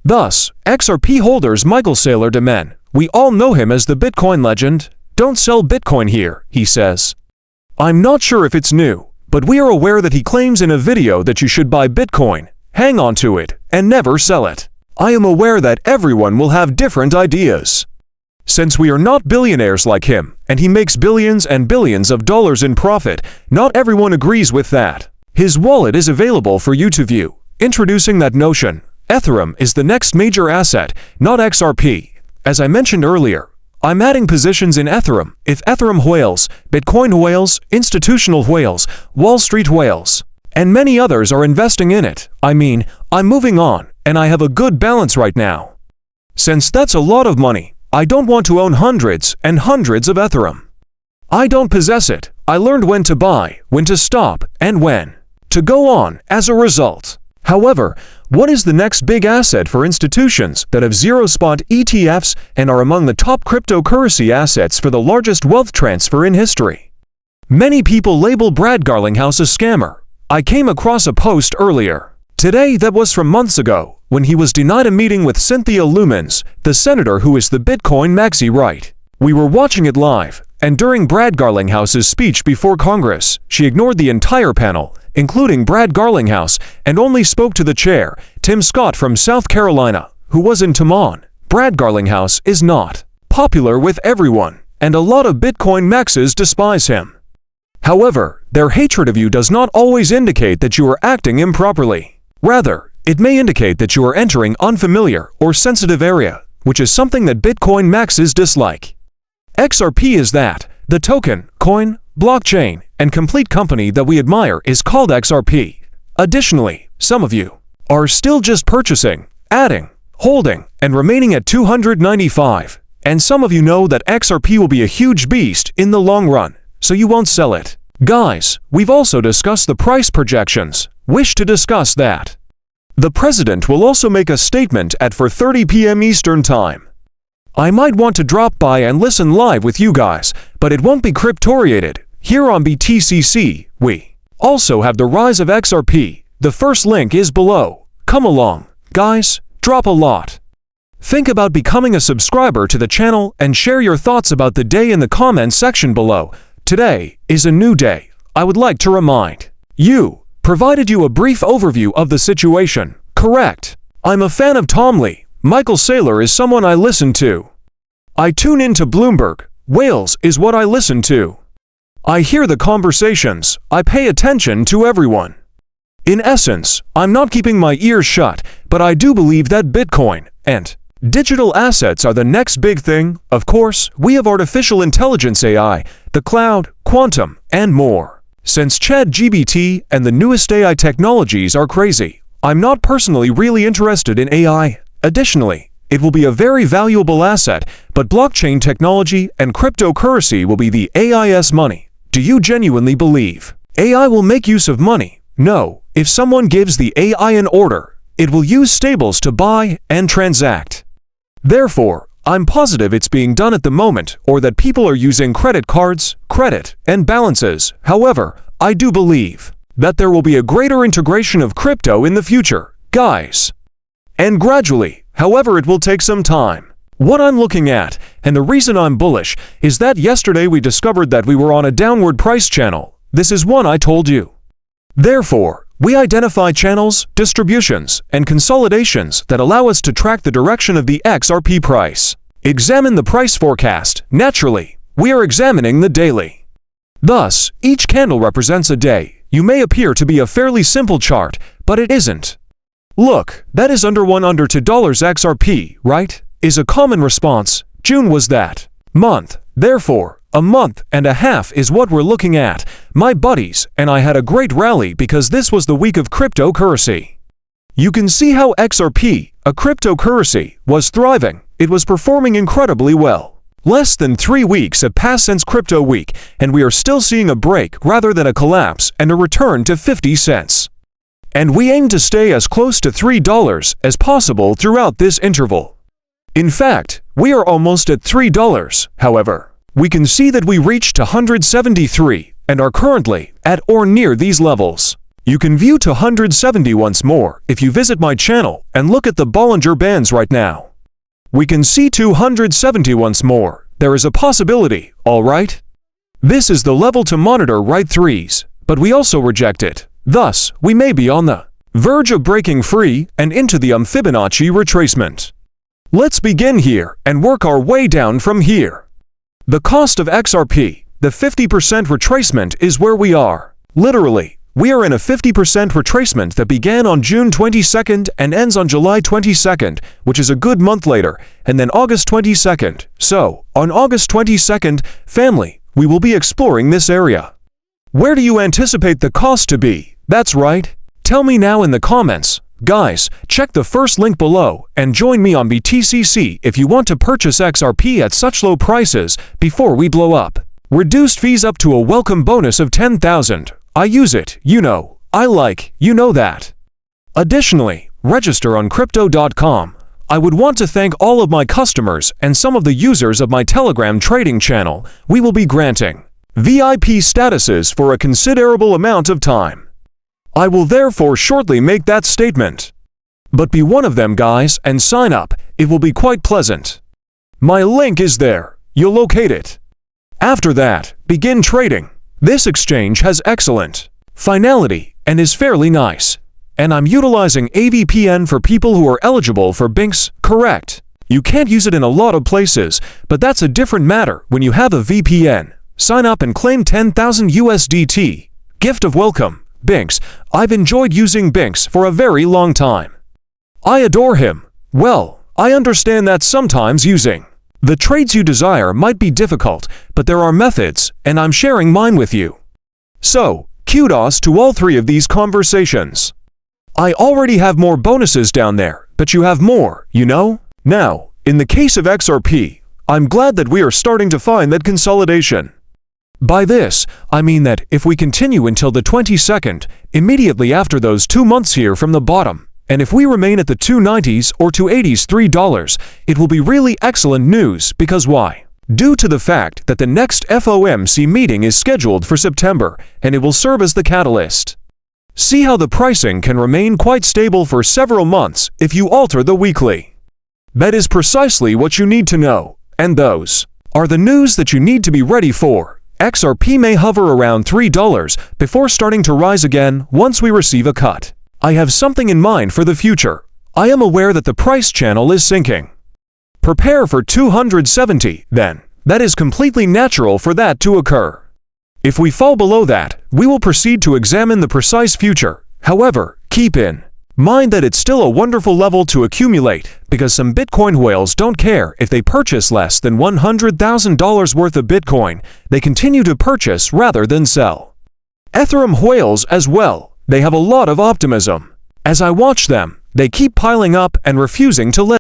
Thus, XRP holders 𝗙𝗶𝗶𝗃, we all know him as the Bitcoin legend. "Don't sell Bitcoin here," he says. I'm not sure if it's new, but we are aware that he claims in a video that you should buy Bitcoin, hang on to it, and never sell it. I am aware that everyone will have different ideas. Since we are not billionaires like him, and he makes billions and billions of dollars in profit, not everyone agrees with that. His wallet is available for you to view. Introducing that notion, Ethereum is the next major asset, not XRP. As I mentioned earlier, I'm adding positions in Ethereum if Ethereum whales, Bitcoin whales, institutional whales, Wall Street whales, and many others are investing in it. I mean, I'm moving on, and I have a good balance right now. Since that's a lot of money, I don't want to own hundreds and hundreds of Ethereum. I don't possess it. I learned when to buy, when to stop, and when to go on as a result. However, what is the next big asset for institutions that have zero-spot ETFs and are among the top cryptocurrency assets for the largest wealth transfer in history? Many people label Brad Garlinghouse a scammer. I came across a post earlier today that was from months ago, when he was denied a meeting with Cynthia Lumens, the senator who is the Bitcoin maxi right. We were watching it live, and during Brad Garlinghouse's speech before Congress, she ignored the entire panel, including Brad Garlinghouse, and only spoke to the chair, Tim Scott from South Carolina, who was in Taman. Brad Garlinghouse is not popular with everyone, and a lot of Bitcoin maxes despise him. However, their hatred of you does not always indicate that you are acting improperly. Rather, it may indicate that you are entering unfamiliar or sensitive area, which is something that Bitcoin maxes dislike. XRP is that. The token, coin, blockchain, and complete company that we admire is called XRP. Additionally, some of you are still just purchasing, adding, holding, and remaining at 295. And some of you know that XRP will be a huge beast in the long run, so you won't sell it. Guys, we've also discussed the price projections. Wish to discuss that. The president will also make a statement at 4:30 p.m. Eastern Time. I might want to drop by and listen live with you guys, but it won't be cryptoriated. Here on BTCC, we also have the rise of XRP. The first link is below. Come along, guys, drop a lot. Think about becoming a subscriber to the channel and share your thoughts about the day in the comments section below. Today is a new day. I would like to remind you, provided you a brief overview of the situation. Correct. I'm a fan of Tom Lee. Michael Saylor is someone I listen to. I tune into Bloomberg. Whales is what I listen to. I hear the conversations. I pay attention to everyone. In essence, I'm not keeping my ears shut, but I do believe that Bitcoin and digital assets are the next big thing. Of course, we have artificial intelligence AI, the cloud, quantum, and more. Since ChatGPT and the newest AI technologies are crazy, I'm not personally really interested in AI. Additionally, it will be a very valuable asset, but blockchain technology and cryptocurrency will be the AI's money. Do you genuinely believe AI will make use of money? No. If someone gives the AI an order, it will use stables to buy and transact. Therefore, I'm positive it's being done at the moment, or that people are using credit cards, credit, and balances. However, I do believe that there will be a greater integration of crypto in the future, guys. And gradually, however, it will take some time. What I'm looking at, and the reason I'm bullish, is that yesterday we discovered that we were on a downward price channel. This is one I told you. Therefore, we identify channels, distributions, and consolidations that allow us to track the direction of the XRP price. Examine the price forecast. Naturally, we are examining the daily. Thus, each candle represents a day. You may appear to be a fairly simple chart, but it isn't. Look, that is under $2 XRP, right? Is a common response. June was that month. Therefore, a month and a half is what we're looking at. My buddies and I had a great rally because this was the week of cryptocurrency. You can see how XRP, a cryptocurrency, was thriving. It was performing incredibly well. Less than 3 weeks have passed since crypto week, and we are still seeing a break rather than a collapse and a return to 50 cents. And we aim to stay as close to $3 as possible throughout this interval. In fact, we are almost at $3. However, we can see that we reached 173 and are currently at or near these levels. You can view 270 once more if you visit my channel and look at the Bollinger Bands right now. We can see 270 once more. There is a possibility, alright? This is the level to monitor right threes, but we also reject it. Thus, we may be on the verge of breaking free and into the Fibonacci retracement. Let's begin here and work our way down from here. The cost of XRP, the 50% retracement, is where we are. Literally, we are in a 50% retracement that began on June 22nd and ends on July 22nd, which is a good month later, and then August 22nd. So, on August 22nd, family, we will be exploring this area. Where do you anticipate the cost to be? That's right. Tell me now in the comments. Guys, check the first link below and join me on BTCC if you want to purchase XRP at such low prices before we blow up. Reduced fees up to a welcome bonus of 10,000. I use it, you know. I like, you know that. Additionally, register on crypto.com. I would want to thank all of my customers and some of the users of my Telegram trading channel. We will be granting VIP statuses for a considerable amount of time. I will therefore shortly make that statement. But be one of them, guys, and sign up. It will be quite pleasant. My link is there. You'll locate it. After that, begin trading. This exchange has excellent finality and is fairly nice. And I'm utilizing a VPN for people who are eligible for BINX, correct? You can't use it in a lot of places, but that's a different matter when you have a VPN. Sign up and claim 10,000 USDT. Gift of welcome, BINX. I've enjoyed using BINX for a very long time. I adore him. Well, I understand that sometimes using the trades you desire might be difficult, but there are methods, and I'm sharing mine with you. So, kudos to all three of these conversations. I already have more bonuses down there, but you have more, you know? Now, in the case of XRP, I'm glad that we are starting to find that consolidation. By this, I mean that if we continue until the 22nd, immediately after those 2 months here from the bottom, and if we remain at the 290s or 280s $3, it will be really excellent news because why? Due to the fact that the next FOMC meeting is scheduled for September, and it will serve as the catalyst. See how the pricing can remain quite stable for several months if you alter the weekly. That is precisely what you need to know, and those are the news that you need to be ready for. XRP may hover around $3 before starting to rise again once we receive a cut. I have something in mind for the future. I am aware that the price channel is sinking. Prepare for 270, then. That is completely natural for that to occur. If we fall below that, we will proceed to examine the precise future. However, keep in mind that it's still a wonderful level to accumulate because some Bitcoin whales don't care if they purchase less than $100,000 worth of Bitcoin. They continue to purchase rather than sell. Ethereum whales as well. They have a lot of optimism. As I watch them, they keep piling up and refusing to let